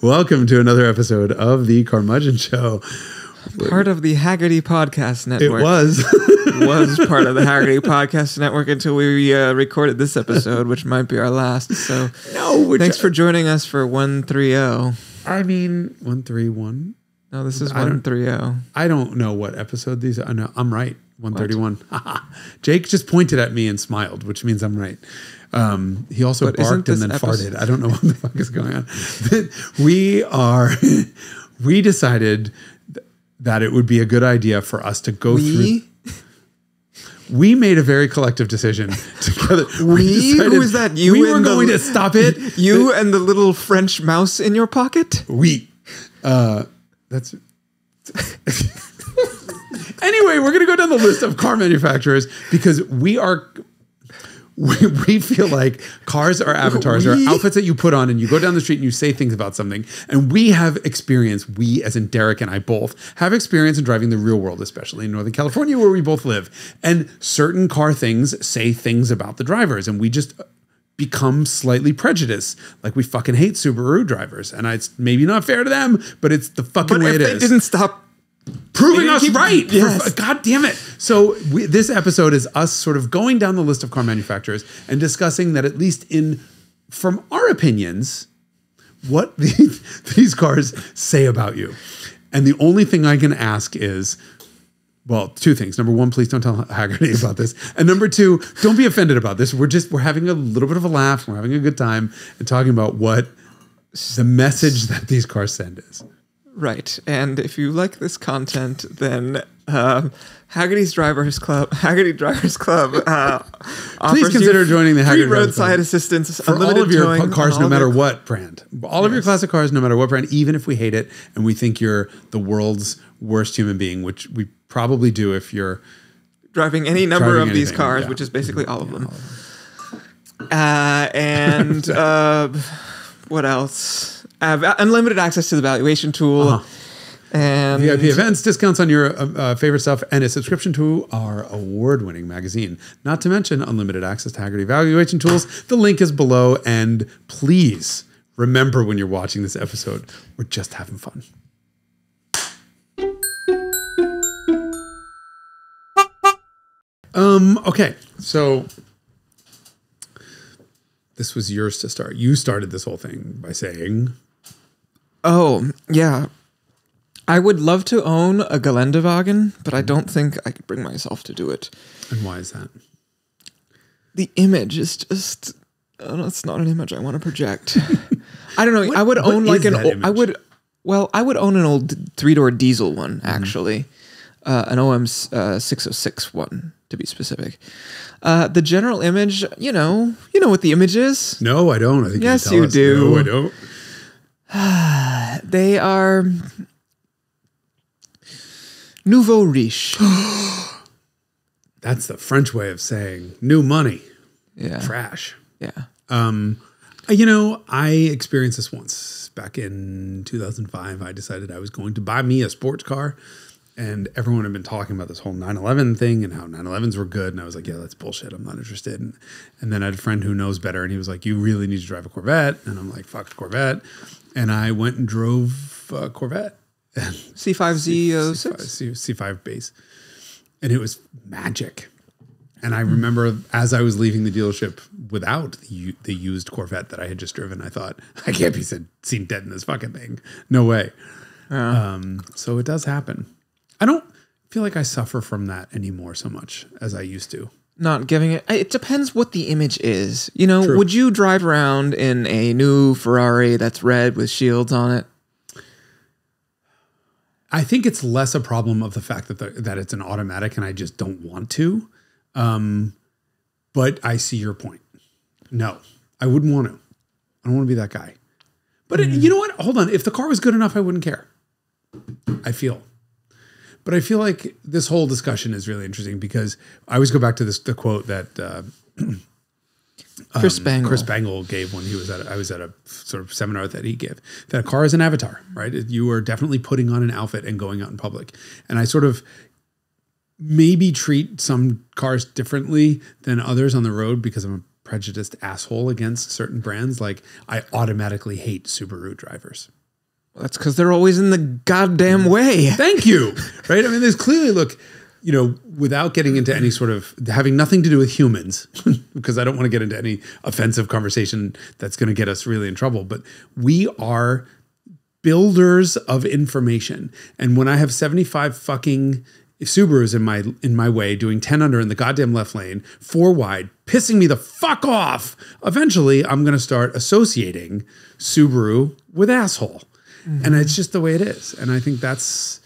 Welcome to another episode of the Carmudgeon Show. Part of the Haggerty Podcast Network. It was. Was part of the Haggerty Podcast Network until we recorded this episode, which might be our last. So thanks for joining us for 130. I mean, 131? No, this is 130. I don't know what episode these are. No, I'm right. 131. Jake just pointed at me and smiled, which means I'm right. He also barked and then farted. I don't know what the fuck is going on. We decided that it would be a good idea for us to go through. We made a very collective decision together. Who is that? You? We were going to stop it. You and the little French mouse in your pocket? That's... Anyway, we're going to go down the list of car manufacturers because we feel like cars are avatars, are outfits that you put on and you go down the street and you say things about something. And we have experience, we as in Derek and I both, have experience in driving the real world, especially in Northern California where we both live. And certain car things say things about the drivers and we just become slightly prejudiced. Like we fucking hate Subaru drivers. And it's maybe not fair to them, but it's the fucking way it is. They didn't stop proving us right. Yes. God damn it. So this episode is us sort of going down the list of car manufacturers and discussing that at least from our opinions, what these cars say about you. And the only thing I can ask is, well, two things. Number one, please don't tell Haggerty about this. And number two, don't be offended about this. We're having a little bit of a laugh. We're having a good time and talking about what the message that these cars send is. Right. And if you like this content, then Haggerty Drivers Club Please consider joining the Haggerty Drivers roadside assistance for all of your cars, no matter what brand. All of your classic cars, no matter what brand, even if we hate it and we think you're the world's worst human being, which we probably do if you're driving any number of these cars, which is basically all of them. And what else? Unlimited access to the valuation tool. And VIP events, discounts on your favorite stuff, and a subscription to our award-winning magazine. Not to mention unlimited access to Haggerty valuation tools. The link is below, and please remember when you're watching this episode, we're just having fun. Okay, so this was yours to start. You started this whole thing by saying... Oh, yeah. I would love to own a Geländewagen, but I don't think I could bring myself to do it. And why is that? The image is just... it's not an image I want to project. I don't know. I would own like an... I would own an old three-door diesel one, actually. An OM 606 one, to be specific. The general image, you know what the image is? No, I don't. I think yes, you do. No, I don't. They are nouveau riche. That's the French way of saying new money. Yeah. Trash. Yeah. I experienced this once back in 2005. I decided I was going to buy me a sports car. And everyone had been talking about this whole 911 thing and how 911s were good. And I was like, yeah, that's bullshit. I'm not interested. And then I had a friend who knows better. And he was like, you really need to drive a Corvette. And I'm like, fuck Corvette. And I went and drove a Corvette. C5Z06? C5 base. And it was magic. And I remember as I was leaving the dealership without the used Corvette that I had just driven, I thought, I can't be seen dead in this fucking thing. No way. So it does happen. I don't feel like I suffer from that anymore so much as I used to. Not giving it... It depends what the image is. True. Would you drive around in a new Ferrari that's red with shields on it? I think it's less a problem of the fact that it's an automatic and I just don't want to. But I see your point. No, I wouldn't want to. I don't want to be that guy. But you know what? Hold on. If the car was good enough, I wouldn't care. But I feel like this whole discussion is really interesting because I always go back to the quote that Chris Bangle gave when I was at a sort of seminar that he gave, that a car is an avatar, right? You are definitely putting on an outfit and going out in public. And I sort of maybe treat some cars differently than others on the road because I'm a prejudiced asshole against certain brands. Like I automatically hate Subaru drivers. Well, that's because they're always in the goddamn way. Thank you. Right? I mean, there's clearly, look, you know, without getting into any sort of having nothing to do with humans, because I don't want to get into any offensive conversation that's going to get us really in trouble. But we are builders of information. And when I have 75 fucking Subarus in my way doing 10 under in the goddamn left lane, 4 wide, pissing me the fuck off, eventually I'm going to start associating Subaru with asshole. Mm-hmm. And it's just the way it is. And I think that's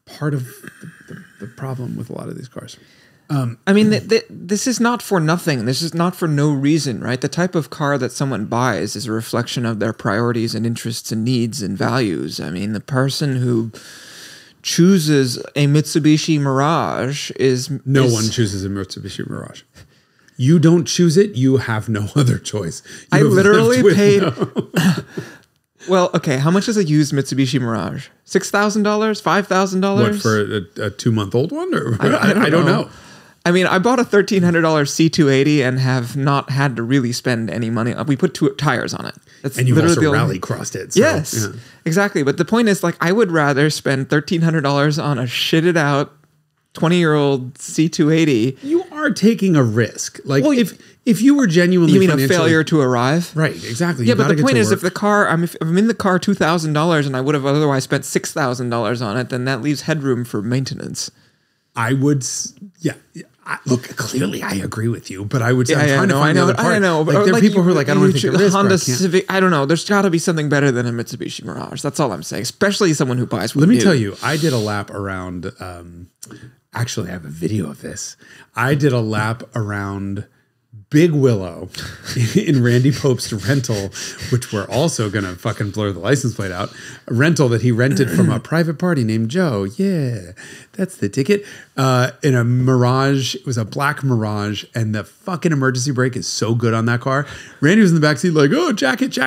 part of the problem with a lot of these cars. I mean, this is not for nothing. This is not for no reason, right? The type of car that someone buys is a reflection of their priorities and interests and needs and values. I mean, the person who chooses a Mitsubishi Mirage is... No one chooses a Mitsubishi Mirage. You don't choose it. You have no other choice. I literally paid... Well, okay, how much is a used Mitsubishi Mirage? $6,000? $5,000? What, for a 2-month-old one? Or I don't know. I mean, I bought a $1,300 C280 and have not had to really spend any money. We put 2 tires on it. That's and you've also rally crossed it. So, yes, yeah. Exactly. But the point is, like, I would rather spend $1,300 on a shitted out 20-year-old C280. You are taking a risk. Like, well, if you were genuinely... You mean a failure to arrive? Right, exactly. Yeah, but the point is, if I'm in the car $2,000 and I would have otherwise spent $6,000 on it, then that leaves headroom for maintenance. I would... Yeah. Look, clearly I agree with you, but I would say I know. Like, there are people who are like, I don't want to take a risk. Honda Civic, I don't know. There's got to be something better than a Mitsubishi Mirage. That's all I'm saying, especially someone who buys one. Let me tell you, I did a lap around... actually, I have a video of this. I did a lap around Big Willow in Randy Pope's rental, which we're also going to fucking blur the license plate out. A rental that he rented from a private party named Joe. Yeah, that's the ticket. In a Mirage. It was a black Mirage, and the fucking emergency brake is so good on that car. Randy was in the backseat like, oh, jacket.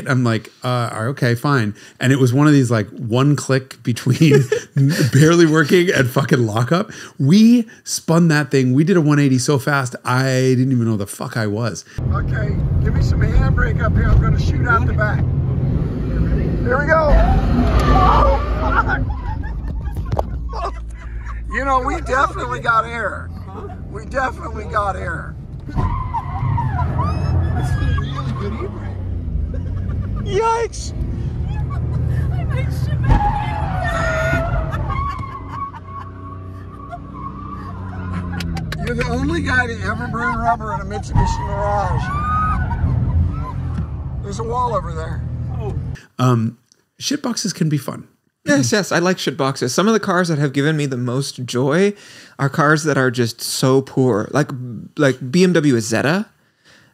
I'm like, okay, fine. And it was one of these like one click between barely working and fucking lockup. We spun that thing. We did a 180 so fast, I didn't even know the fuck I was. Okay, give me some handbrake up here. I'm going to shoot out the back. Here we go. Oh, you know, we definitely got air. We definitely got air. It's a really good e-brake. Yikes! You're the only guy to ever burn rubber in a Mitsubishi Mirage. There's a wall over there. Shitboxes can be fun. Yes, I like shitboxes. Some of the cars that have given me the most joy are cars that are just so poor, like BMW Zeta.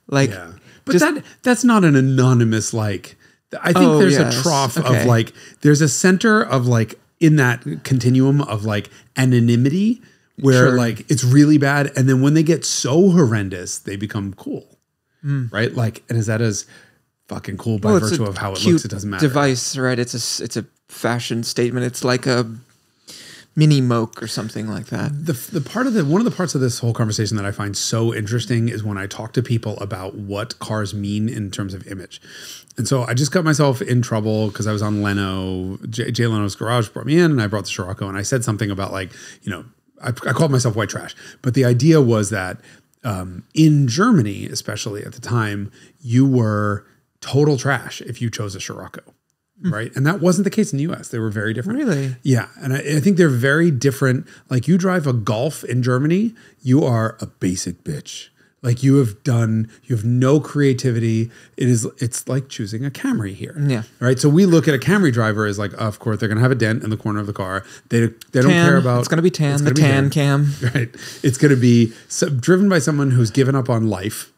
Like, yeah. But that's not an anonymous like. I think there's a trough of like, there's a center of like in that continuum of like anonymity where like it's really bad, and then when they get so horrendous, they become cool, right? Like, and Zeta's fucking cool by virtue of how it looks. It doesn't matter. Device, right? It's a fashion statement. It's like a mini moke or something like that. One of the parts of this whole conversation that I find so interesting is when I talk to people about what cars mean in terms of image. And so I just got myself in trouble because I was on Leno. Jay Leno's Garage brought me in, and I brought the Scirocco, and I said something about like, you know, I called myself white trash. But the idea was that in Germany, especially at the time, you were total trash if you chose a Scirocco. Right. And that wasn't the case in the US. They were very different. Really? Yeah. And I think they're very different. Like, you drive a Golf in Germany, you are a basic bitch. Like, you have no creativity. It's like choosing a Camry here. Yeah. Right. So we look at a Camry driver as like, of course, they're going to have a dent in the corner of the car. They don't care about. It's going to be tan. The tan cam. Right. It's going to be driven by someone who's given up on life.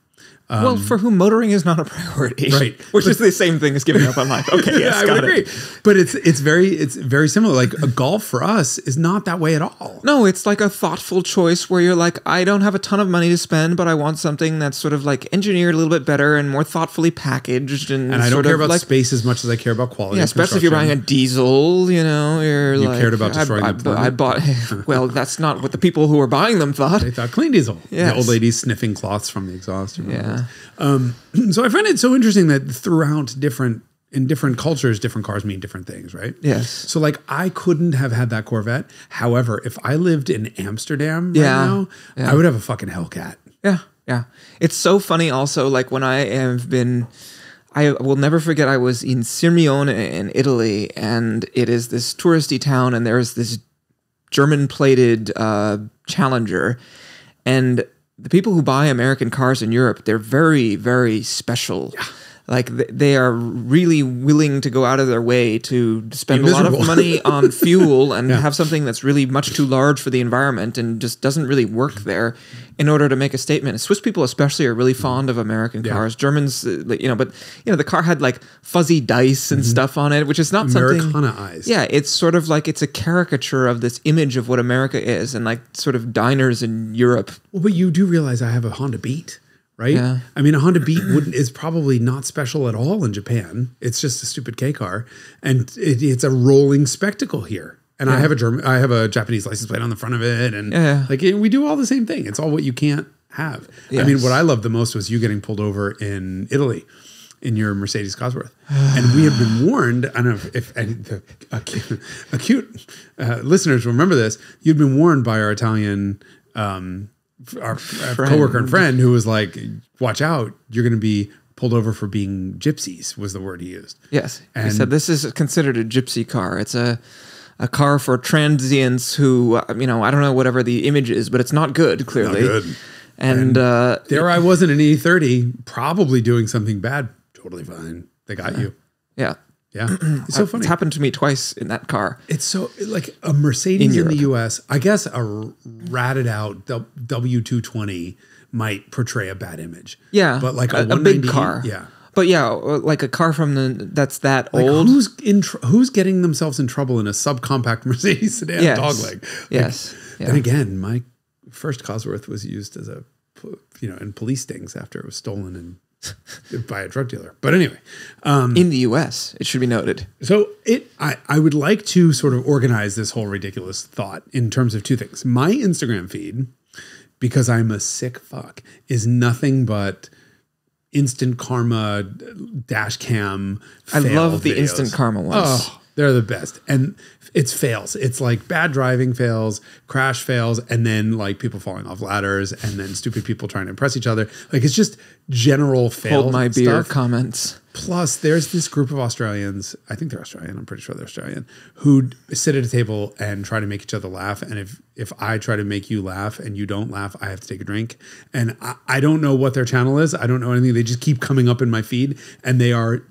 Well, for whom motoring is not a priority, right? Which is the same thing as giving up on life. Okay, yes, I would agree. But it's very similar. Like, a Golf for us is not that way at all. No, it's like a thoughtful choice where you're like, I don't have a ton of money to spend, but I want something that's sort of like engineered a little bit better and more thoughtfully packaged, and I don't care about like, space as much as I care about quality. Yeah, especially if you're buying a diesel. You know, you cared about destroying the planet. I bought. Well, that's not what the people who were buying them thought. They thought clean diesel. Yeah, the old ladies sniffing cloths from the exhaust. Yeah. So I find it so interesting that throughout in different cultures, different cars mean different things, right? Yes. So like I couldn't have had that Corvette. However, if I lived in Amsterdam right now, I would have a fucking Hellcat. Yeah. Yeah. It's so funny also, like when I will never forget, I was in Sirmione in Italy, and it is this touristy town, and there's this German-plated Challenger, and the people who buy American cars in Europe, they're very, very special. Yeah. Like they are really willing to go out of their way to spend a lot of money on fuel and have something that's really much too large for the environment and just doesn't really work there in order to make a statement. And Swiss people especially are really fond of American cars. Germans, but the car had like fuzzy dice and stuff on it, which is not Americana-ized. Yeah, it's sort of like it's a caricature of this image of what America is, and like sort of diners in Europe. Well, but you do realize I have a Honda Beat. Right? Yeah. I mean, a Honda Beat is probably not special at all in Japan. It's just a stupid K car, and it's a rolling spectacle here. And I have a Japanese license plate on the front of it, and like we do all the same thing. It's all what you can't have. Yes. I mean, what I loved the most was you getting pulled over in Italy in your Mercedes Cosworth, and we have been warned. I don't know if the acute listeners remember this. You'd been warned by our Italian. Our coworker and friend who was like, watch out, you're going to be pulled over for being gypsies, was the word he used. Yes. And he said this is considered a gypsy car. It's a car for transients who, I don't know whatever the image is, but it's not good, clearly. Not good. And there I was in an E30, probably doing something bad. Totally fine. They got you. Yeah. Yeah. It's so funny. It's happened to me twice in that car. It's so like a Mercedes in the US, I guess a ratted out W220 might portray a bad image. Yeah. But like a big car. Yeah. But yeah, like a car that's that like old. Who's getting themselves in trouble in a subcompact Mercedes sedan dogleg? Yes. Then again, my first Cosworth was used as in police stings after it was stolen and by a drug dealer. But anyway. In the US, it should be noted. So I would like to sort of organize this whole ridiculous thought in terms of two things. My Instagram feed, because I'm a sick fuck, is nothing but instant karma dash cam. I love the videos. Instant karma ones. Oh, they're the best. And it's fails. It's like bad driving fails, crash fails, and then like people falling off ladders, and then stupid people trying to impress each other. Like it's just general fail. Hold my beer comments. Plus, there's this group of Australians, I think they're Australian, I'm pretty sure they're Australian, who sit at a table and try to make each other laugh. And if I try to make you laugh and you don't laugh, I have to take a drink. And I don't know what their channel is. I don't know anything. They just keep coming up in my feed, and they are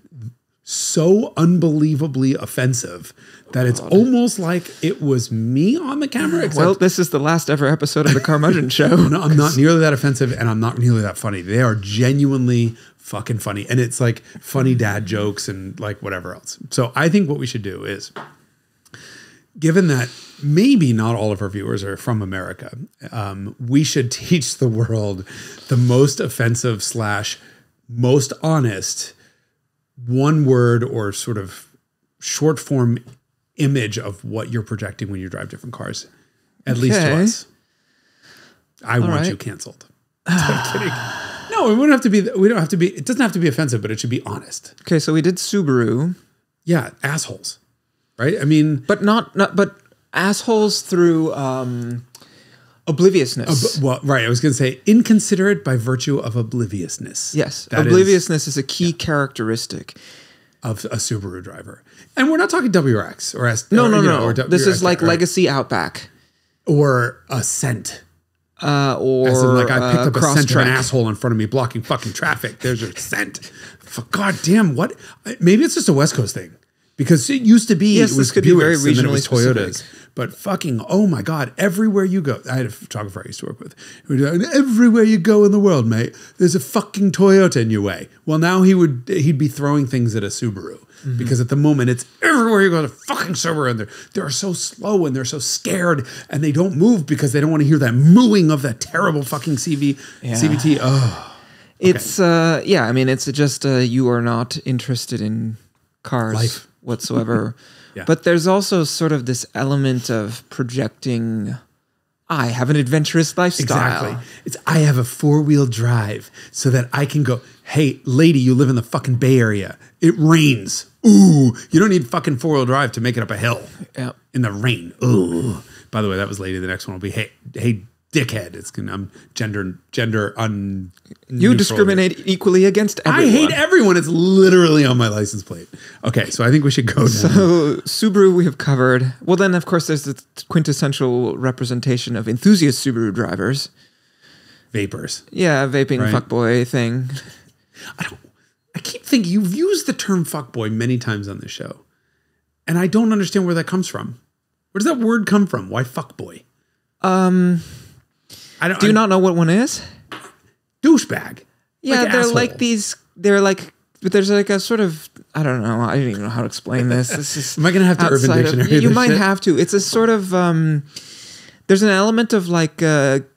so unbelievably offensive that it's almost like it was me on the camera. Well, this is the last ever episode of the Carmudgeon Show. No, I'm not nearly that offensive, and I'm not nearly that funny. They are genuinely fucking funny, and it's like funny dad jokes and like whatever else. So I think what we should do is, given that maybe not all of our viewers are from America, we should teach the world the most offensive / most honest one word or sort of short form image of what you're projecting when you drive different cars, at least to us. I want you canceled. I'm kidding. No, it wouldn't have to be. We don't have to be. It doesn't have to be offensive, but it should be honest. Okay, so we did Subaru. Yeah, assholes, right? I mean, but but assholes through obliviousness. Right. I was going to say inconsiderate by virtue of obliviousness. Yes, obliviousness is a key characteristic of a Subaru driver, and we're not talking WRX or S. No. This is like Legacy Outback or Ascent. Or as in like I picked up a Sentra Crosstrek. asshole in front of me blocking fucking traffic. There's your Ascent. For goddamn, what? Maybe it's just a West Coast thing because it used to be it was Buicks and then it was Toyotas. Specific. But fucking, oh my God, everywhere you go. I had a photographer I used to work with. Everywhere you go in the world, mate, there's a fucking Toyota in your way. Well, now he'd be throwing things at a Subaru. Mm-hmm. Because at the moment, it's everywhere you go, they're fucking Subaru, and they're so slow and they're so scared and they don't move because they don't want to hear that mooing of that terrible fucking CVT. Oh, okay. It's I mean, it's just you are not interested in cars whatsoever. Yeah. But there's also sort of this element of projecting I have an adventurous lifestyle. Exactly. It's I have a 4-wheel drive so that I can go, hey, lady, you live in the fucking Bay Area. It rains. Ooh, you don't need fucking 4-wheel drive to make it up a hill in the rain. Ooh. By the way, that was lady. The next one will be, hey, dickhead. It's I'm gender un. You discriminate equally against everyone. I hate everyone. It's literally on my license plate. Okay, so I think we should go. So Subaru we have covered. Well, then of course there's the quintessential representation of enthusiast Subaru drivers. Vapors. Yeah, vaping right? fuckboy thing. I keep thinking you've used the term fuckboy many times on this show, and I don't understand where that comes from. Where does that word come from? Why fuckboy? Do you not know what one is? Douchebag. Yeah, like they're asshole. like these. They're like, but there's like a sort of, I don't know. I don't even know how to explain this. This is Am I going to have to Urban Dictionary? You might have to. It's a sort of. There's an element of like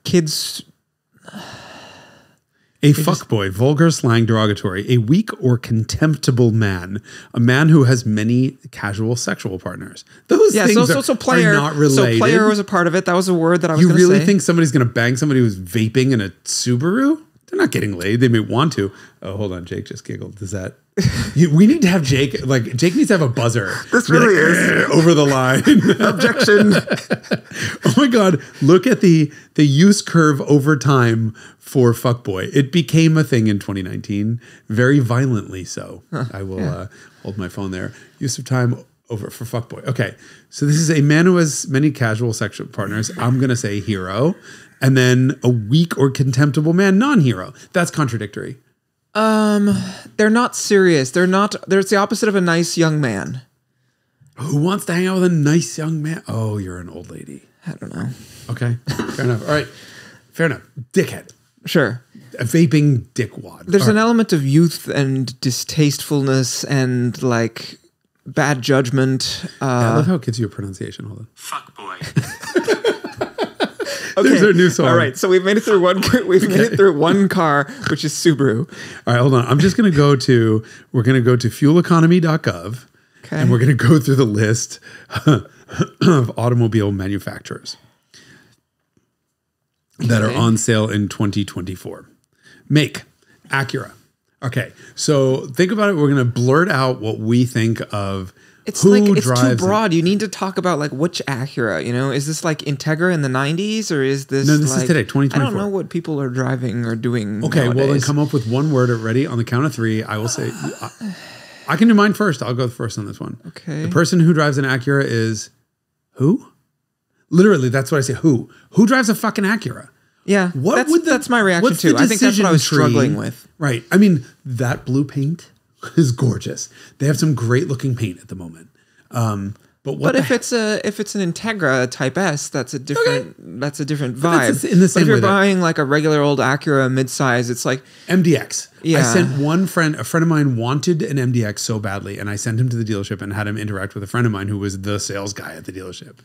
kids. A fuckboy, vulgar slang derogatory, a weak or contemptible man, a man who has many casual sexual partners. Those things so player, are not related. So player was a part of it. That was a word that I was going to say. You really think somebody's going to bang somebody who's vaping in a Subaru? They're not getting laid. They may want to. Oh, hold on. Jake just giggled. Does that... we need to have Jake... Like, Jake needs to have a buzzer. This really is. Over the line. Objection. Oh my God. Look at the use curve over time for fuckboy. It became a thing in 2019. Very violently so. I will hold my phone there. Use of time over for fuckboy. Okay. So this is a man who has many casual sexual partners. I'm going to say hero. And then a weak or contemptible man, non-hero. That's contradictory. They're not serious. They're the opposite of a nice young man. Who wants to hang out with a nice young man? Oh, you're an old lady. I don't know. Okay. Fair enough. All right. Fair enough. Dickhead. Sure. A vaping dickwad. There's an element of youth and distastefulness and like bad judgment. I love how it gives you a pronunciation. Hold on. Fuckboy. Okay. There's our new song. All right, so we've made it through one. We've made it through one car, which is Subaru. All right, hold on. I'm just going to go to. We're going to go to fueleconomy.gov, Okay. and we're going to go through the list of automobile manufacturers that are on sale in 2024. Make Acura. Okay, so think about it. We're going to blurt out what we think of. It's like it's too broad. You need to talk about like which Acura. You know, is this like Integra in the '90s or is this? No, this like, is today, 2024. I don't know what people are driving or doing. Okay, nowadays. well then come up with one word. Ready? On the count of 3, I will say. I can do mine first. I'll go first on this one. Okay. The person who drives an Acura is who? Literally, that's what I say. Who drives a fucking Acura? Yeah, that's my reaction what's too. the I think that's what I was decision tree? struggling with. Right. I mean, that blue paint is gorgeous. They have some great looking paint at the moment. But if it's an Integra Type S, that's a different vibe. That's in the same but if you're way buying like a regular old Acura midsize, it's like MDX. Yeah. I sent a friend of mine wanted an MDX so badly, and I sent him to the dealership and had him interact with a friend of mine who was the sales guy at the dealership.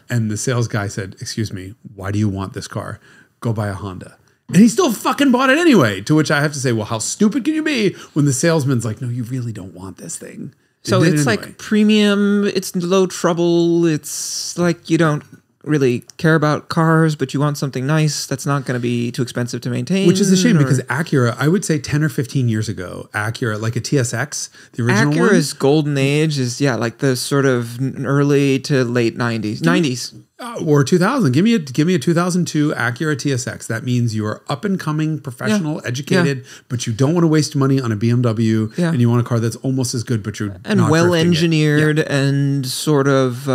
And the sales guy said, "Excuse me, why do you want this car? Go buy a Honda." And he still fucking bought it anyway. To which I have to say, well, how stupid can you be when the salesman's like, "No, you really don't want this thing." So it's like premium, it's low trouble, it's like you don't really care about cars, but you want something nice that's not going to be too expensive to maintain. Which is a shame because Acura, I would say 10 or 15 years ago, Acura, like a TSX, the original one. Acura's golden age is, like the sort of early to late 90s. Or 2000. Give me a 2002 Acura TSX. That means you are up and coming, professional, educated, but you don't want to waste money on a BMW, and you want a car that's almost as good, but you're not well engineered and sort of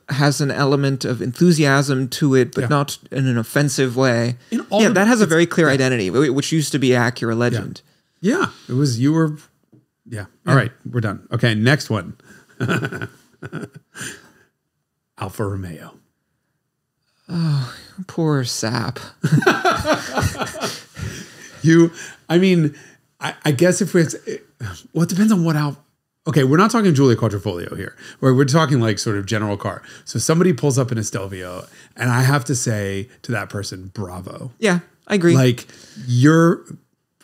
has an element of enthusiasm to it, but not in an offensive way. That has a very clear identity, which used to be Acura Legend. Yeah, it was you were. Yeah. All right, we're done. Okay, next one. Alfa Romeo. Oh, poor sap. I guess if it's, well, it depends on what Alfa. Okay, we're not talking Giulia Quadrifoglio here. We're talking like sort of general car. So somebody pulls up in a Stelvio, and I have to say to that person, bravo. Yeah, I agree. Like, you're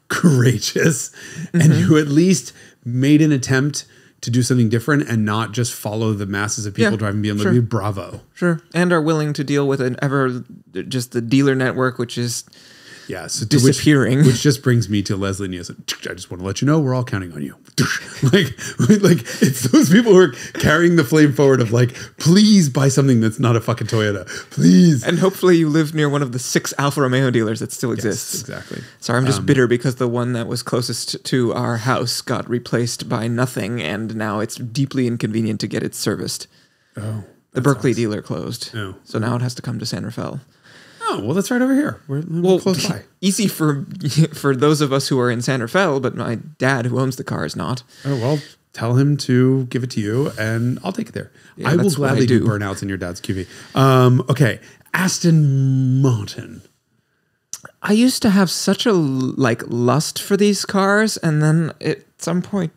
courageous, and you at least made an attempt to do something different and not just follow the masses of people driving BMW, bravo. Sure. And are willing to deal with just the dealer network, which is so disappearing. Which just brings me to Leslie Nielsen. I just want to let you know we're all counting on you. like it's those people who are carrying the flame forward of like, please buy something that's not a fucking Toyota, please. And hopefully you live near one of the 6 Alfa Romeo dealers that still exists. Yes, exactly. Sorry, I'm just bitter because the one that was closest to our house got replaced by nothing, and now it's deeply inconvenient to get it serviced. Oh, the Berkeley dealer closed. Oh. So now it has to come to San Rafael. Oh, well, that's right over here. We're close by. Easy for those of us who are in San Rafael, but my dad, who owns the car, is not. Oh, well, tell him to give it to you, and I'll take it there. Yeah, I will gladly do burnouts in your dad's QV. Okay, Aston Martin. I used to have such a lust for these cars, and then at some point,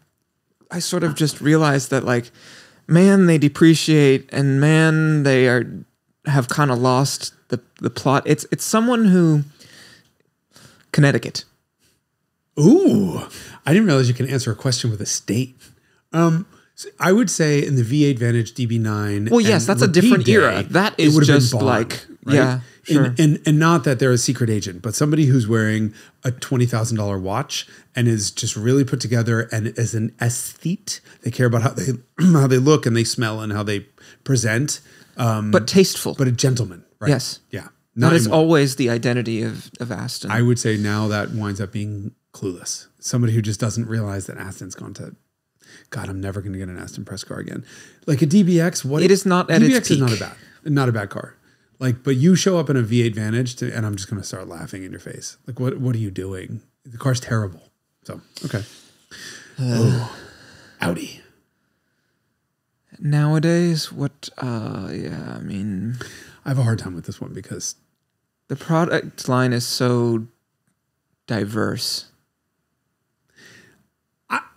I sort of just realized that man, they depreciate, and man, they have kind of lost the plot. It's someone who Connecticut. Ooh, I didn't realize you can answer a question with a state. So I would say in the V8 Vantage DB9. Well, yes, that's a different era. That is just Bond, right? Yeah, sure. And not that they're a secret agent, but somebody who's wearing a $20,000 watch and is just really put together and is an aesthete. They care about how they look and they smell and how they present. But tasteful. But a gentleman, right? Yes. Yeah. That is always the identity of Aston. I would say now that winds up being Clueless. Somebody who just doesn't realize that Aston's gone to, God, I'm never going to get an Aston press car again. Like a DBX, it is not at its peak. DBX is not a bad car. But you show up in a V8 Vantage and I'm just going to start laughing in your face. Like, what are you doing? The car's terrible. So, okay. Audi. Nowadays, I have a hard time with this one because the product line is so diverse.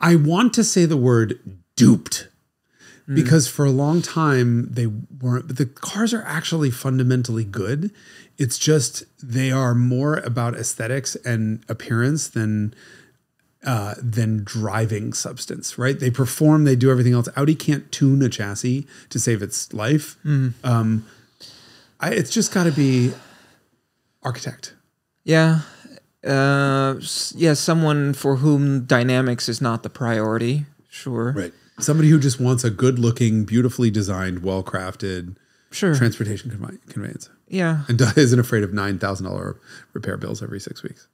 I want to say the word duped because for a long time they weren't, but the cars are actually fundamentally good. It's just they are more about aesthetics and appearance than driving substance, right? They perform, they do everything else. Audi can't tune a chassis to save its life. It's just got to be architect. Yeah. Someone for whom dynamics is not the priority. Sure. Right. Somebody who just wants a good-looking, beautifully designed, well-crafted transportation conveyance. Yeah. And isn't afraid of $9,000 repair bills every 6 weeks.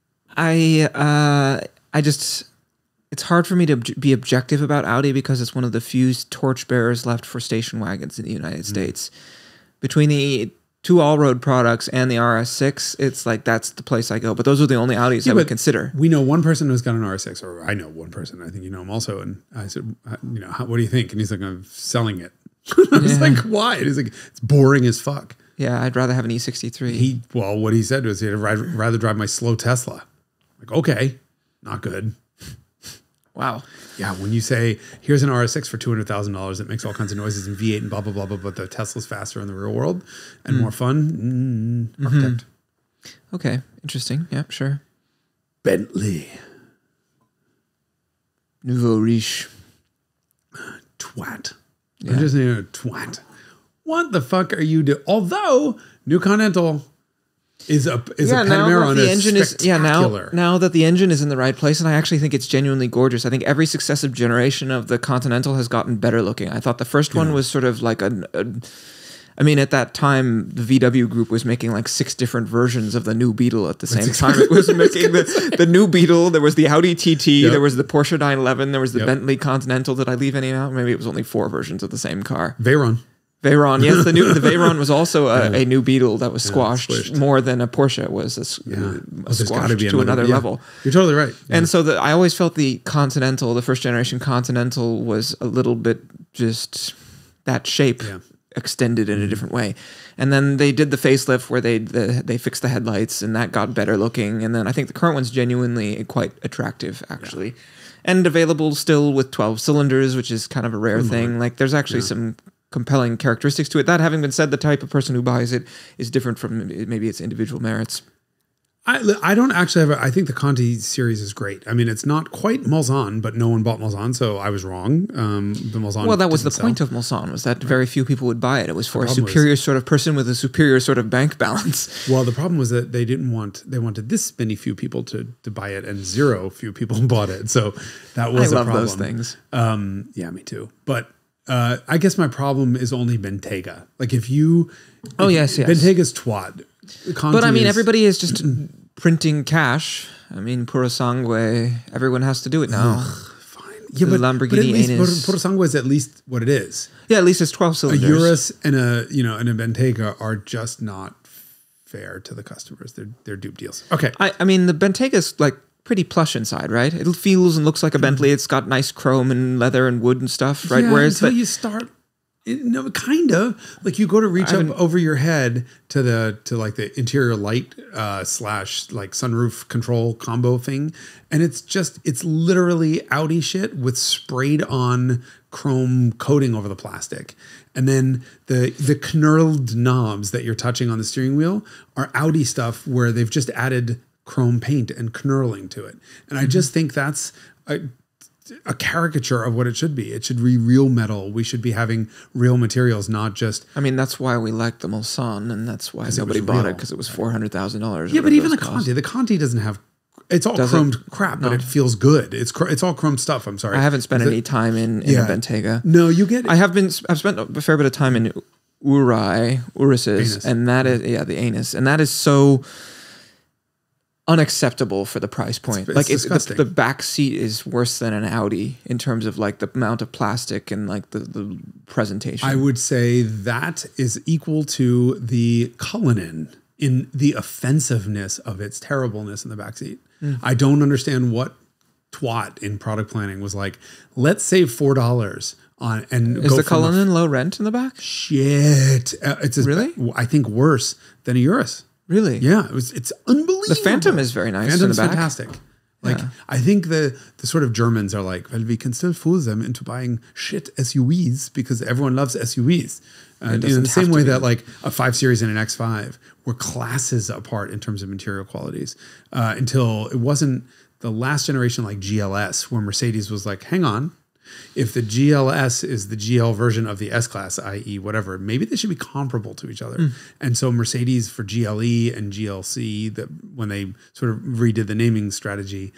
It's hard for me to be objective about Audi because it's one of the few torchbearers left for station wagons in the United States. Between the 2 all-road products and the RS6, it's that's the place I go. But those are the only Audis I would consider. We know one person who's got an RS6, or I know one person. I think you know him also. And I said, what do you think? And he's like, I'm selling it. I was like, why? And he's like, it's boring as fuck. Yeah, I'd rather have an E63. What he said was he'd rather drive my slow Tesla. Like, okay, not good. Wow. Yeah, when you say, here's an RS6 for $200,000 that makes all kinds of noises and V8 and blah, blah, blah, blah, but the Tesla's faster in the real world and more fun, architect. Okay, interesting. Yeah, sure. Bentley. Nouveau riche. Twat. Yeah. I'm just saying, twat. What the fuck are you doing? Although, New Continental is a Panamera on a spectacular. Now that the engine is in the right place, and I actually think it's genuinely gorgeous. I think every successive generation of the Continental has gotten better looking. I thought the first one was sort of like at that time, the VW group was making 6 different versions of the new Beetle at the same time. It was making the new Beetle. There was the Audi TT. There was the Porsche 911. There was the Bentley Continental. Did I leave any out? Maybe it was only 4 versions of the same car. Veyron. Yes, the Veyron was also a new Beetle that was squashed more than a Porsche was squashed to another level. You're totally right. Yeah. And so I always felt the Continental, the first generation Continental, was a little bit just that shape extended in a different way. And then they did the facelift where they fixed the headlights and that got better looking. And then I think the current one's genuinely quite attractive, actually. Yeah. And available still with 12 cylinders, which is kind of a rare thing. There's actually some compelling characteristics to it. That having been said, the type of person who buys it is different from maybe its individual merits. I don't actually have I think the Conti series is great. I mean, it's not quite Mulsanne, but no one bought Mulsanne, so I was wrong. The Mulsanne. Well, that was the point of Mulsanne, was that very few people would buy it. It was for a superior sort of person with a superior sort of bank balance. Well, the problem was that they wanted this many few people to buy it, and few people bought it. So that was a problem. I love those things. Yeah, me too. But I guess my problem is only Bentayga. Like if you, yes, Bentayga's twat. Conti but I mean, everybody is just printing cash. I mean, Purosangue, everyone has to do it now. Fine. Yeah, but Lamborghini Purosangue is at least what it is. Yeah, at least it's 12 cylinders. A Urus and a Bentayga are just not fair to the customers. They're dupe deals. Okay. I mean, the Bentayga's like pretty plush inside, right? It feels and looks like a Bentley. It's got nice chrome and leather and wood and stuff, right? Yeah, whereas until you start. No, kind of like you go to reach up over your head to the interior light slash like sunroof control combo thing, and it's literally Audi shit with sprayed on chrome coating over the plastic, and then the knurled knobs that you're touching on the steering wheel are Audi stuff where they've just added chrome paint and knurling to it, and I just think that's a caricature of what it should be. It should be real metal. We should be having real materials, not just. I mean, that's why we like the Mulsanne, and that's why nobody bought it, because it was $400,000. Yeah, but even the Conti doesn't have. It's all chromed crap, but it feels good. It's all chrome stuff. I'm sorry. I haven't spent any time in a Bentayga. No, you get. I've spent a fair bit of time in Urus's, and that is the Anus, and that is so unacceptable for the price point. The back seat is worse than an Audi in terms of like the amount of plastic and like the presentation. I would say that is equal to the Cullinan in the offensiveness of its terribleness in the back seat. I don't understand what twat in product planning was like, let's save $4 on and is the Cullinan low rent in the back? Shit. It's really? I think worse than a Urus. Really? Yeah, it's unbelievable. The Phantom is very nice. Phantom's fantastic. Like I think the sort of Germans are like, well, we can still fool them into buying shit SUVs because everyone loves SUVs. In the same way that like a 5 Series and an X5 were classes apart in terms of material qualities until it wasn't the last generation like GLS where Mercedes was like, hang on. If the GLS is the GL version of the S-Class, i.e. whatever, maybe they should be comparable to each other. And so Mercedes for GLE and GLC, when they sort of redid the naming strategy,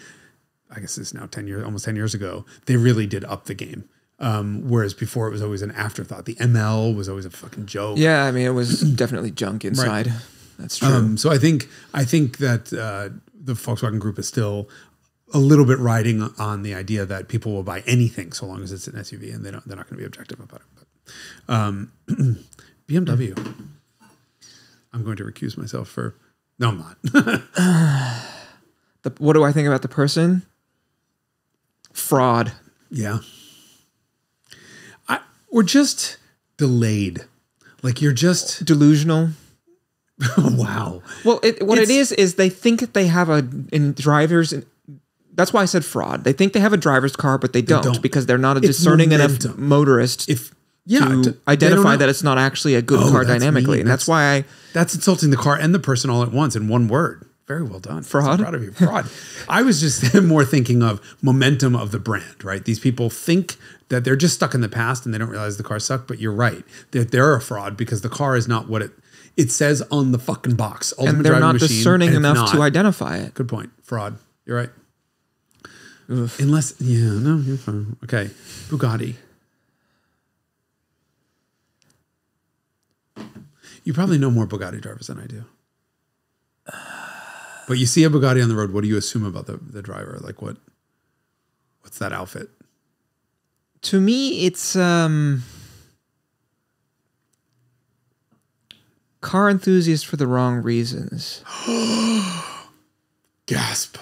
I guess it's now almost 10 years ago, they really did up the game. Whereas before it was always an afterthought. The ML was always a fucking joke. Yeah, I mean, it was definitely junk inside. Right. That's true. So I think that the Volkswagen Group is still a little bit riding on the idea that people will buy anything so long as it's an SUV, and they're not going to be objective about it. But BMW, I'm going to recuse myself for. No, I'm not. What do I think about the person? Fraud. Yeah. Or just delayed. Like you're just delusional. Wow. Well, it is they think they have drivers. That's why I said fraud. They think they have a driver's car, but they don't because they're not a discerning enough motorist to identify that it's not actually a good car dynamically. And that's why that's insulting the car and the person all at once in one word. Very well done. Fraud. I'm proud of you. Fraud. I was just more thinking of momentum of the brand, right? These people think that they're just stuck in the past and they don't realize the car sucked, but you're right. They're a fraud because the car is not what it says on the fucking box. Ultimate and they're not discerning enough to identify it. Good point. Fraud. You're right. Oof. Unless, you're fine. Okay. Bugatti. You probably know more Bugatti drivers than I do. But you see a Bugatti on the road, what do you assume about the driver? Like what's that outfit? To me, it's car enthusiast for the wrong reasons. Gasp.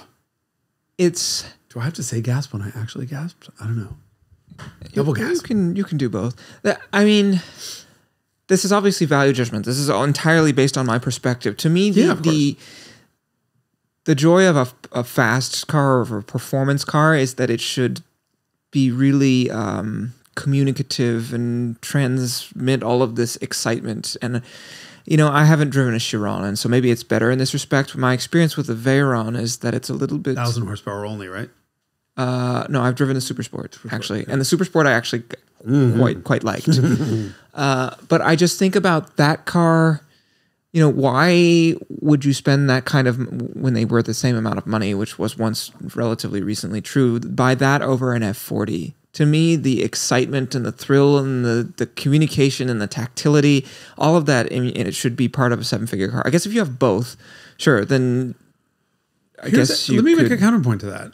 Do I have to say gasp when I actually gasped? I don't know. Double gasp. You can do both. I mean, this is obviously value judgment. This is entirely based on my perspective. To me, the joy of a fast car or a performance car is that it should be really communicative and transmit all of this excitement. And You know, I haven't driven a Chiron, and so maybe it's better in this respect. My experience with the Veyron is that it's a little bit 1,000 horsepower only, right? No, I've driven the Supersport actually, and the Supersport I actually quite liked. But I just think about that car. You know, why would you spend that kind of, when they were the same amount of money, which was once relatively recently true, buy that over an F40? To me, the excitement and the thrill and the communication and the tactility, all of that, and it should be part of a 7-figure car. I guess if you have both, sure, then I guess you let me could. make a counterpoint to that.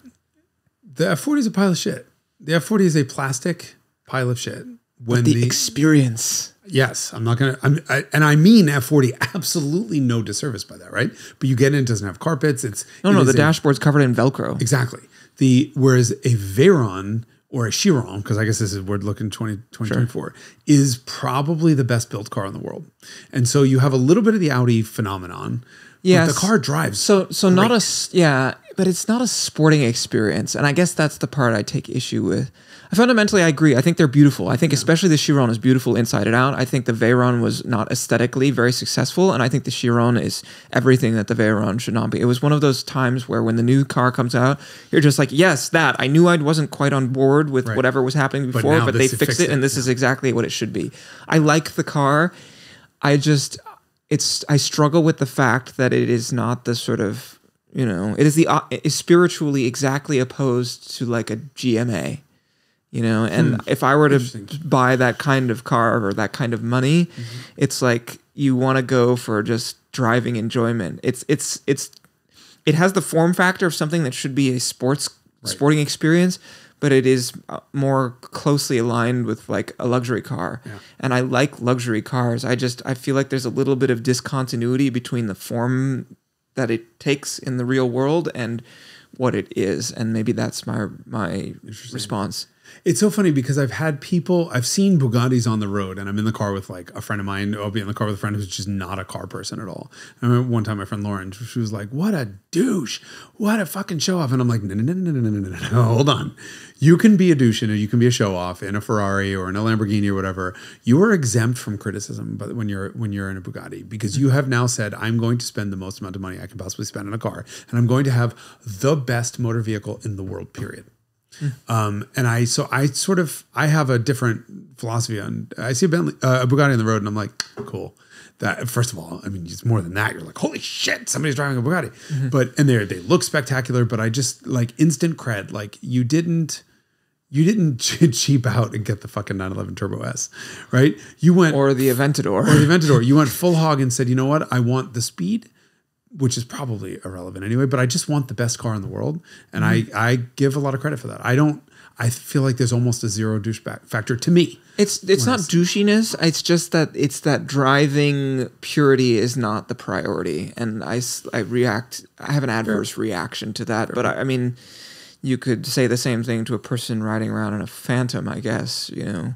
The F40 is a pile of shit. The F40 is a plastic pile of shit. When the experience. Yes, I'm not going to, and I mean F40, absolutely no disservice by that, right? But you get in, it doesn't have carpets. No, the dashboard's covered in Velcro. Exactly. Whereas a Veyron or a Chiron, because I guess this is, we're looking 2024, is probably the best built car in the world. And so you have a little bit of the Audi phenomenon. Yes. But the car drives. So great. But it's not a sporting experience. And I guess that's the part I take issue with. Fundamentally, I agree. I think they're beautiful. I think especially the Chiron is beautiful inside and out. I think the Veyron was not aesthetically very successful. And I think the Chiron is everything that the Veyron should not be. It was one of those times where when the new car comes out, you're just like, yes, that. I knew I wasn't quite on board with whatever was happening before, but they fixed it and this is exactly what it should be. I like the car. I struggle with the fact that it is not the sort of, you know, it is spiritually exactly opposed to like a GMA. You know, and if I were to buy that kind of car or that kind of money, it's like you want to go for just driving enjoyment. It has the form factor of something that should be a sporting experience, but it is more closely aligned with like a luxury car. Yeah. And I like luxury cars. I feel like there's a little bit of discontinuity between the form that it takes in the real world and what it is. And maybe that's my response. It's so funny because I've seen Bugattis on the road, and I'm in the car with like a friend of mine. I'll be in the car with a friend who's just not a car person at all. I remember one time my friend Lauren, she was like, "What a douche! What a fucking show off!" And I'm like, "No, hold on. You can be a douche and you can be a show off in a Ferrari or in a Lamborghini or whatever. You are exempt from criticism, but when you're in a Bugatti, because you have now said, I'm going to spend the most amount of money I can possibly spend on a car, and I'm going to have the best motor vehicle in the world. Period." And I have a different philosophy on. I see a Bugatti on the road, and I'm like, cool. That first of all, I mean, it's more than that. You're like, holy shit, somebody's driving a Bugatti. And they look spectacular. But I just like instant cred. Like you didn't cheap out and get the fucking 911 Turbo S, right? You went or the Aventador. You went full hog and said, you know what? I want the speed, which is probably irrelevant anyway, but I just want the best car in the world. And I give a lot of credit for that. I feel like there's almost a zero douche factor to me. It's not douchiness. It's just that driving purity is not the priority. And I have an adverse reaction to that. But I mean, you could say the same thing to a person riding around in a Phantom, I guess, you know.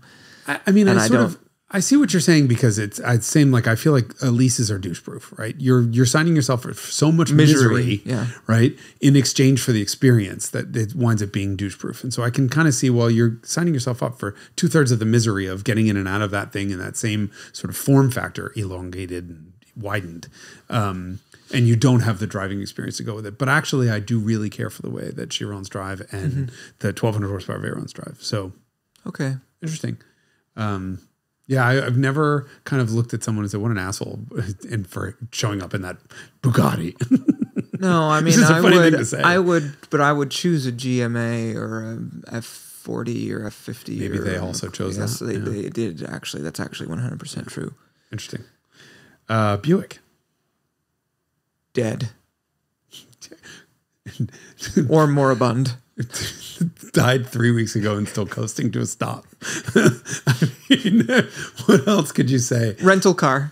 I see what you're saying because I feel like leases are douche proof, right? You're signing yourself for so much misery, right? In exchange for the experience that it winds up being douche proof. And so I can kind of see, well, you're signing yourself up for 2/3 of the misery of getting in and out of that thing in that same sort of form factor, elongated and widened. And you don't have the driving experience to go with it. But actually, I do really care for the way that Chirons drive and the 1,200 horsepower Veyrons drive. So, okay, interesting. Yeah, I've never kind of looked at someone and said, what an asshole and for showing up in that Bugatti. No, I mean, I would choose a GMA or a F40 or F50. Maybe they also chose that. Yes, they did actually. That's actually 100% true. Interesting. Buick. Dead. Or moribund. Died 3 weeks ago and still coasting to a stop. I mean, what else could you say? Rental car.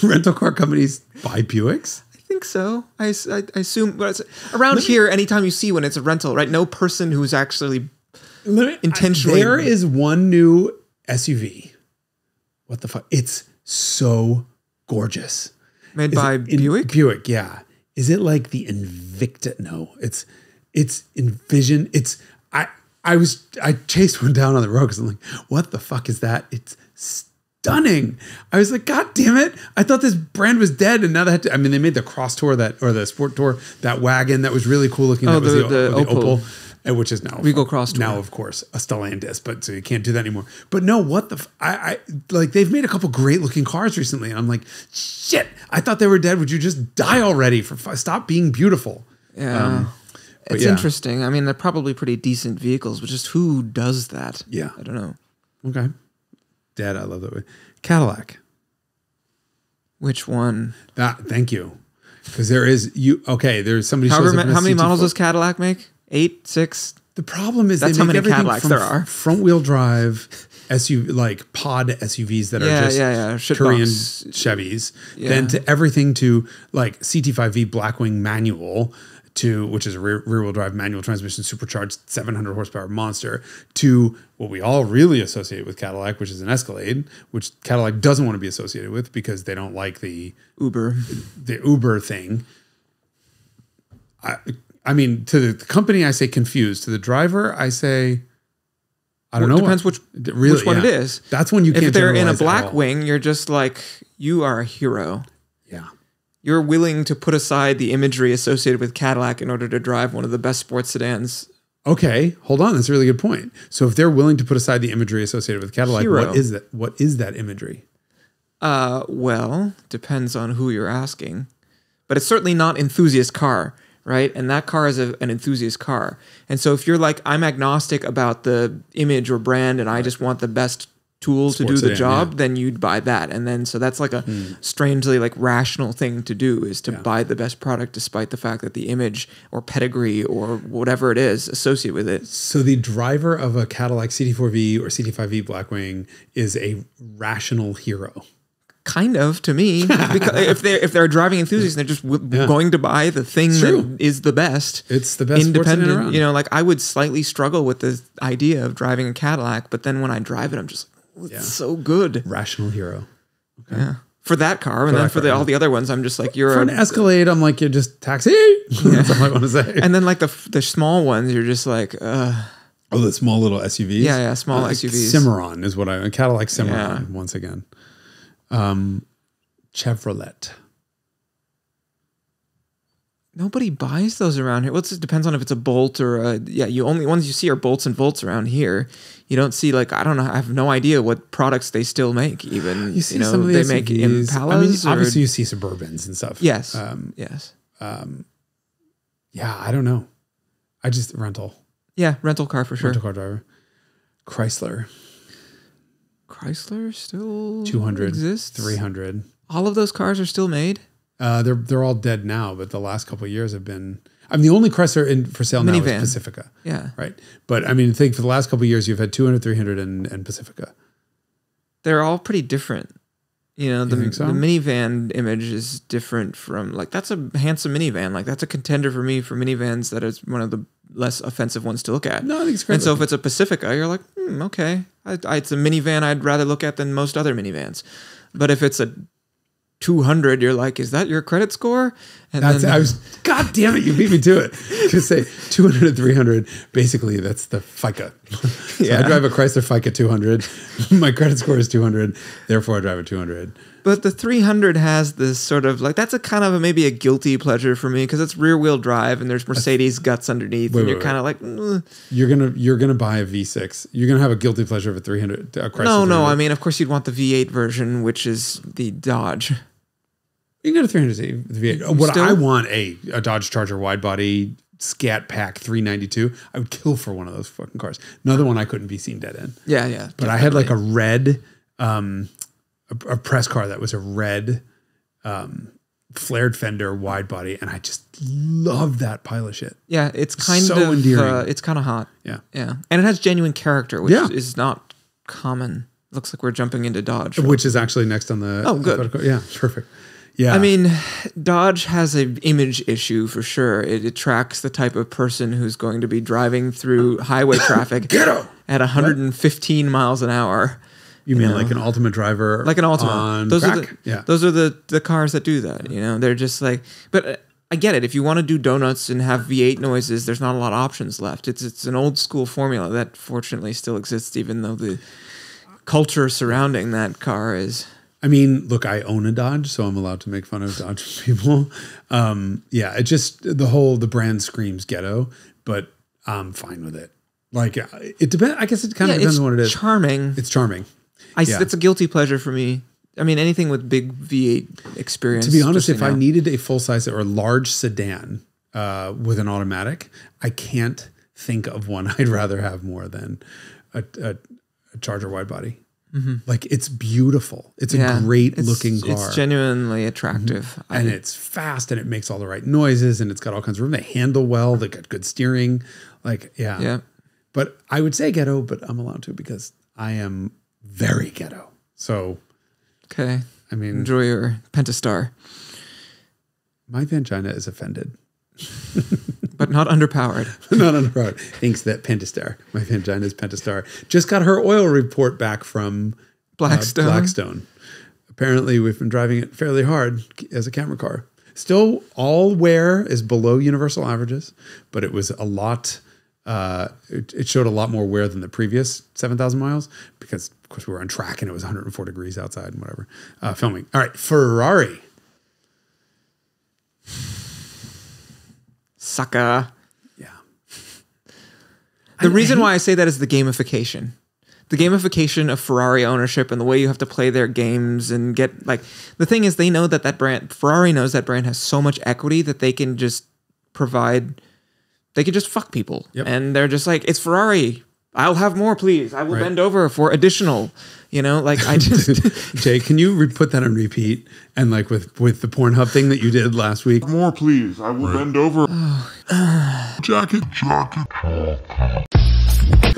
Rental car companies buy Buicks? I think so. I assume. But around here, anytime you see one, it's a rental, right? No person who's actually intentionally. There is one new SUV. What the fuck? It's so gorgeous. Made by Buick? Buick, yeah. Is it like the Invicta? No, it's Envision. I chased one down on the road because I'm like, what the fuck is that? It's stunning. I was like, God damn it! I thought this brand was dead, and now they had to. I mean, they made the Cross Tour or the Sport Tour, that wagon that was really cool looking. Oh, that was the Opel. Which is now Regal Cross Tour. Now, of course, a Stellantis, but so you can't do that anymore. But no, what the? I like they've made a couple great looking cars recently, and I'm like, shit! I thought they were dead. Would you just die already? Stop being beautiful. Yeah. It's interesting. I mean, they're probably pretty decent vehicles, but just who does that? Yeah. I don't know. Okay. Dad, I love that way. Cadillac. Which one? Thank you. Because there's somebody. How many models does Cadillac make? 8, 6? The problem is that's they how make many everything Cadillacs from there are. Front wheel drive SUV, like pod SUVs that are just Korean Chevys, then to everything to like CT5V Blackwing manual, which is a rear wheel drive manual transmission supercharged 700 horsepower monster, to what we all really associate with Cadillac, which is an Escalade, which Cadillac doesn't want to be associated with because they don't like the Uber thing. I mean, to the company, I say confused. To the driver, I say, I don't know. Depends which one it is. That's when you can't. If they're in a Blackwing, you're just like, you are a hero. Yeah. You're willing to put aside the imagery associated with Cadillac in order to drive one of the best sports sedans. Okay, hold on. That's a really good point. So if they're willing to put aside the imagery associated with Cadillac, what is that? What is that imagery? Well, depends on who you're asking. But it's certainly not enthusiast car, right? And that car is an enthusiast car. And so if you're like, I'm agnostic about the image or brand and I just want the best tool to do the job, then you'd buy that. And then, so that's like a strangely like rational thing to do, is to buy the best product despite the fact that the image or pedigree or whatever it is associated with it. So the driver of a Cadillac CT4V or CT5V Blackwing is a rational hero. Kind of, to me, because if they're driving enthusiasts, they're just going to buy the thing that is the best. It's the best independent. Around. You know, like I would slightly struggle with the idea of driving a Cadillac, but then when I drive it, I'm just like, it's so good. Rational hero. Okay. Yeah. For that car, and then for all the other ones, I'm just like, you're for an Escalade. I'm like, you're just taxi. That's all I want to say. And then like the small ones, you're just like, oh, the small little SUVs. Yeah, small SUVs. Cimarron is what a Cadillac Cimarron once again. Chevrolet. Nobody buys those around here. Well, it depends on if it's a Bolt or a, you only ones you see are Bolts and Volts around here. You don't see like, I don't know, I have no idea what products they still make even. You see some of the they make SUVs. Impalas. Obviously you see Suburbans and stuff. Yes. Yes. Yeah, I don't know. I just rental. Yeah, rental car for sure. Rental car driver. Chrysler still 200 exists. 300. All of those cars are still made. They're all dead now, but the last couple of years have been. I mean, the only Chrysler for sale now is Pacifica. Yeah, right. But I mean, think for the last couple of years, you've had 200, 300, and Pacifica. They're all pretty different. You know, the minivan image is different from like, that's a handsome minivan. Like that's a contender for me for minivans that is one of the less offensive ones to look at. No, I think it's great. And so if it's a Pacifica, you're like, okay, it's a minivan I'd rather look at than most other minivans. But if it's a 200, you're like, is that your credit score? And God damn it, you beat me to it. Just say 200 and 300, basically that's the FICA. So I drive a Chrysler FICA 200. My credit score is 200, therefore I drive a 200. But the 300 has this sort of like, that's a kind of maybe a guilty pleasure for me because it's rear wheel drive and there's Mercedes guts underneath, and you're kind of like, you're gonna buy a V6. You're gonna have a guilty pleasure of a 300. A Chrysler no. I mean, of course you'd want the V8 version, which is the Dodge. You can get a 300 V8. What I want a Dodge Charger wide body Scat Pack 392. I would kill for one of those fucking cars. Another one I couldn't be seen dead in. Yeah. But definitely. I had like a red, a press car that was a red, flared fender wide body, and I just love that pile of shit. Yeah, it's kind so of endearing. It's kind of hot. Yeah, and it has genuine character, which is not common. Looks like we're jumping into Dodge, which is actually next on the. Oh, good. Yeah, perfect. Yeah. I mean, Dodge has an image issue for sure. It attracts the type of person who's going to be driving through highway traffic at 115 miles an hour. You mean like an Ultimate driver? Like an Ultimate. On those crack? Those are the cars that do that. You know, they're just like, but I get it. If you want to do donuts and have V8 noises, there's not a lot of options left. It's an old school formula that fortunately still exists, even though the culture surrounding that car is. I mean, look, I own a Dodge, so I'm allowed to make fun of Dodge people. Yeah, it just the brand screams ghetto, but I'm fine with it. Like it depends. I guess it kind of depends on what it is. Charming. It's charming. It's a guilty pleasure for me. I mean, anything with big V8 experience. To be honest, if I needed a full size or a large sedan with an automatic, I can't think of one I'd rather have more than a Charger wide body. Mm-hmm. Like it's beautiful. It's a great looking car. It's genuinely attractive. Mm-hmm. And it's fast and it makes all the right noises and it's got all kinds of room. They handle well. They got good steering. Like, yeah. But I would say ghetto, but I'm allowed to because I am very ghetto. So, okay. I mean, enjoy your Pentastar. My vagina is offended. But not underpowered. Not underpowered. Thinks that Pentastar. My vagina is Pentastar. Just got her oil report back from Blackstone. Apparently, we've been driving it fairly hard as a camera car. Still, all wear is below universal averages, but it was a lot. It showed a lot more wear than the previous 7,000 miles because, of course, we were on track and it was 104 degrees outside and whatever. Filming. All right, Ferrari. Sucker. Yeah. The reason why I say that is the gamification. The gamification of Ferrari ownership and the way you have to play their games and get like the thing is they know that brand Ferrari knows that brand has so much equity that they can just provide they can just fuck people. Yep. And they're just like, it's Ferrari. I'll have more, please. I will bend over for additional. You know, like I just Jay, can you put that on repeat and like with the Pornhub thing that you did last week? More, please. I will bend over. Jacket.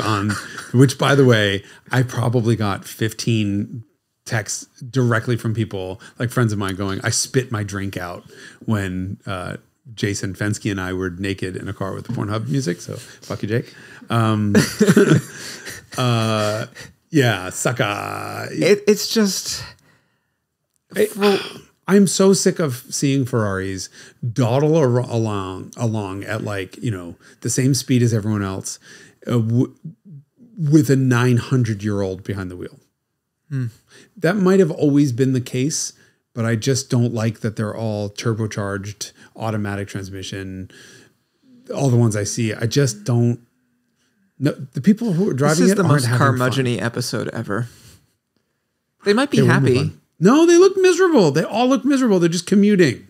On which, by the way, I probably got 15 texts directly from people, like friends of mine, going, "I spit my drink out when Jason Fensky and I were naked in a car with the Pornhub music." So fuck you, Jake. Yeah, sucker. It's just. I'm so sick of seeing Ferraris dawdle along at like, you know, the same speed as everyone else with a 900-year-old behind the wheel. That might have always been the case, but I just don't like that they're all turbocharged, automatic transmission. All the ones I see, I just don't. No, the people who are driving this is it the aren't most curmudgeon-y episode ever. They might be happy. No, they look miserable. They all look miserable. They're just commuting.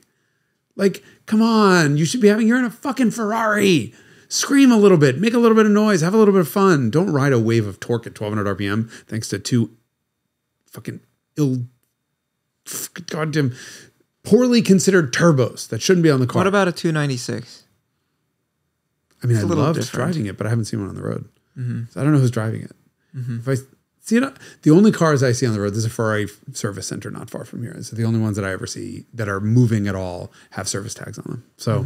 Like, come on. You should be you're in a fucking Ferrari. Scream a little bit. Make a little bit of noise. Have a little bit of fun. Don't ride a wave of torque at 1,200 RPM thanks to two fucking goddamn poorly considered turbos that shouldn't be on the car. What about a 296? I mean, I loved driving it, but I haven't seen one on the road. Mm-hmm. So I don't know who's driving it. Mm-hmm. If I see it, the only cars I see on the road, there's a Ferrari service center not far from here. So the only ones that I ever see that are moving at all have service tags on them. So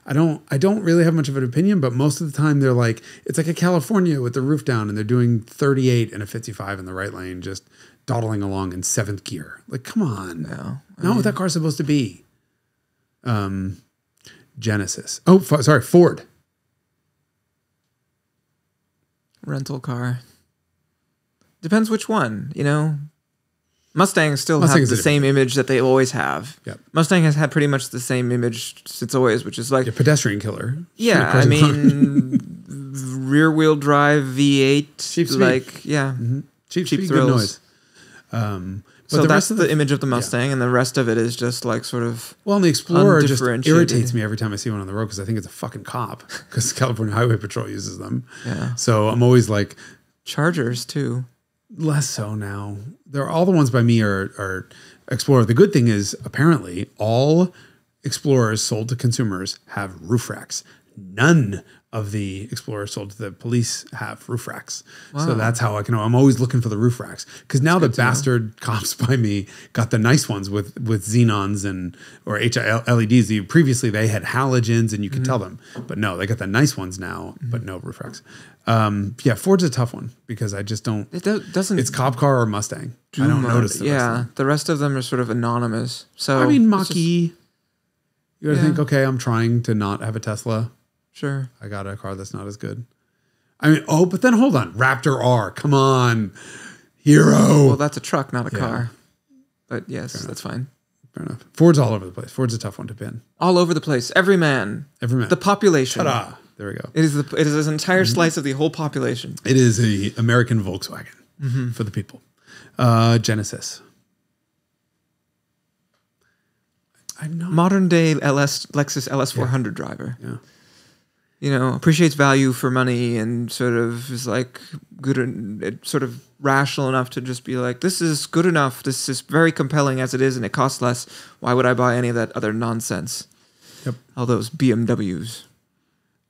I don't really have much of an opinion, but most of the time they're like, it's like a California with the roof down and they're doing 38 and a 55 in the right lane, just dawdling along in 7th gear. Like, come on. Not what that car's supposed to be. Genesis. Oh, sorry, Ford. Rental car. Depends which one, you know. Mustangs still have the same image that they always have. Yep. Mustang has had pretty much the same image since always, which is like... a pedestrian killer. Yeah, I mean, rear-wheel drive V8. Cheap speed. Like, yeah. Mm-hmm. Cheap thrills. Good noise. So that's the image of the Mustang, and the rest of it is just like sort of and the Explorer just irritates me every time I see one on the road because I think it's a fucking cop because California Highway Patrol uses them. Yeah. So I'm always like... Chargers, too. Less so now. All the ones by me are Explorer. The good thing is apparently all Explorers sold to consumers have roof racks. None of the Explorers sold to the police have roof racks. Wow. So that's how I can know. I'm always looking for the roof racks because now the bastard cops by me got the nice ones with xenons or LEDs. Previously they had halogens and you could tell them, but no, they got the nice ones now, but no roof racks. Yeah, Ford's a tough one because I just don't. It doesn't. It's cop car or Mustang. I don't notice the rest of them. The rest of them are sort of anonymous. So I mean, Mach-E. You gotta think, okay, I'm trying to not have a Tesla. Sure. I got a car that's not as good. I mean, but then hold on. Raptor R, come on. Hero. Well, that's a truck, not a car. But yes, that's fine. Fair enough. Ford's all over the place. Ford's a tough one to pin. All over the place. Every man. Every man. The population. Ta-da. There we go. It is an entire slice of the whole population. It is a American Volkswagen for the people. Genesis. I'm not Modern day Lexus LS400 driver. Yeah. You know, appreciates value for money and sort of is like sort of rational enough to just be like, this is good enough. This is very compelling as it is, and it costs less. Why would I buy any of that other nonsense? Yep. All those BMWs.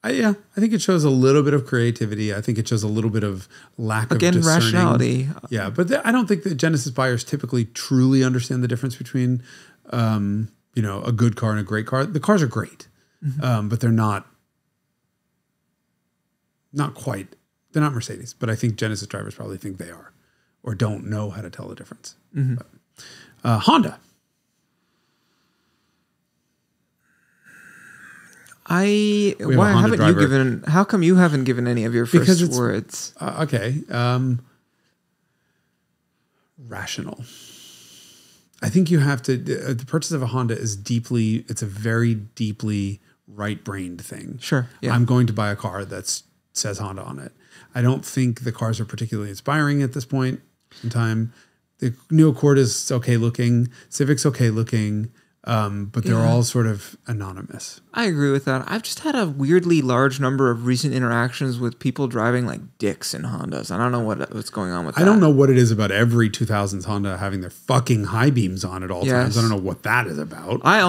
I think it shows a little bit of creativity. I think it shows a little bit of lack of discerning. Rationality. Yeah, but I don't think that Genesis buyers typically truly understand the difference between, a good car and a great car. The cars are great, but they're not quite. They're not Mercedes, but I think Genesis drivers probably think they are, or don't know how to tell the difference. But, Honda. How come you haven't given any of your first words? Okay. Rational. I think you have to, the purchase of a Honda it's a very deeply right-brained thing. Sure. Yeah. I'm going to buy a car that says Honda on it. I don't think the cars are particularly inspiring at this point in time. The new Accord is okay looking. Civic's okay looking. But they're all sort of anonymous. I agree with that. I've just had a weirdly large number of recent interactions with people driving like dicks in Hondas. I don't know what's going on with that. I don't know what it is about every 2000s Honda having their fucking high beams on at all times. I don't know what that is about. I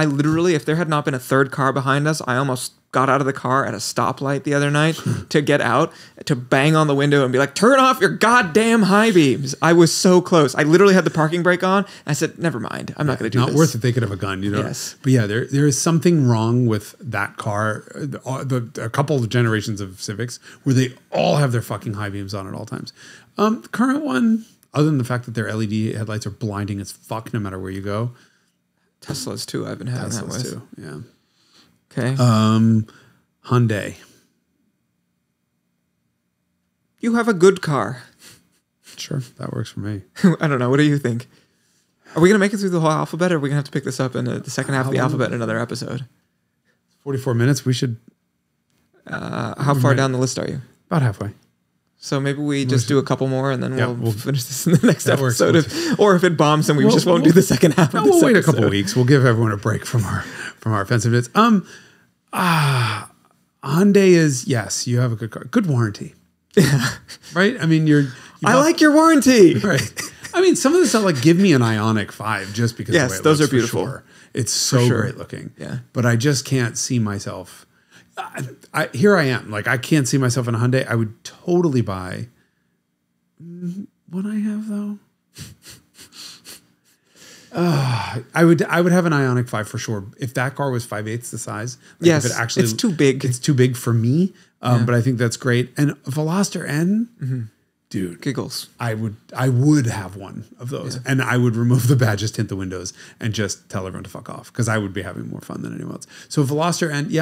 literally, if there had not been a third car behind us, I almost got out of the car at a stoplight the other night to get out, to bang on the window and be like, turn off your goddamn high beams. I was so close. I literally had the parking brake on. I said, never mind. I'm not going to do this. Not worth it. They could have a gun, you know? Yes. But yeah, there is something wrong with that car. A couple of generations of Civics where they all have their fucking high beams on at all times. The current one, other than the fact that their LED headlights are blinding as fuck no matter where you go. Teslas too. I've been having that with. Too, yeah. Okay. Hyundai. You have a good car. Sure, that works for me. I don't know. What do you think? Are we going to make it through the whole alphabet, or are we going to have to pick this up in the second half of the alphabet in another episode? 44 minutes. We should. How far down the list are you? About halfway. So maybe we just do a couple more, and then we'll finish this in the next episode. Or if it bombs, then we just won't do the second half. Of this we'll wait episode. a couple weeks. We'll give everyone a break from our offensiveness. Hyundai is, yes, you have a good car, good warranty. Yeah. Right. I mean, I like your warranty. Right. I mean, some of the stuff like give me an Ioniq 5 just because. Yes, of the way it those looks, are beautiful. For sure. It's so great looking. Yeah. But I just can't see myself. Here I am. Like I can't see myself in a Hyundai. I would totally buy. What I have though. I would have an Ioniq 5 for sure. If that car was 5/8 the size. Like yes, if it actually, it's too big. It's too big for me. But I think that's great. And Veloster N, dude, giggles. I would have one of those, and I would remove the badges, tint the windows, and just tell everyone to fuck off because I would be having more fun than anyone else. So Veloster N, you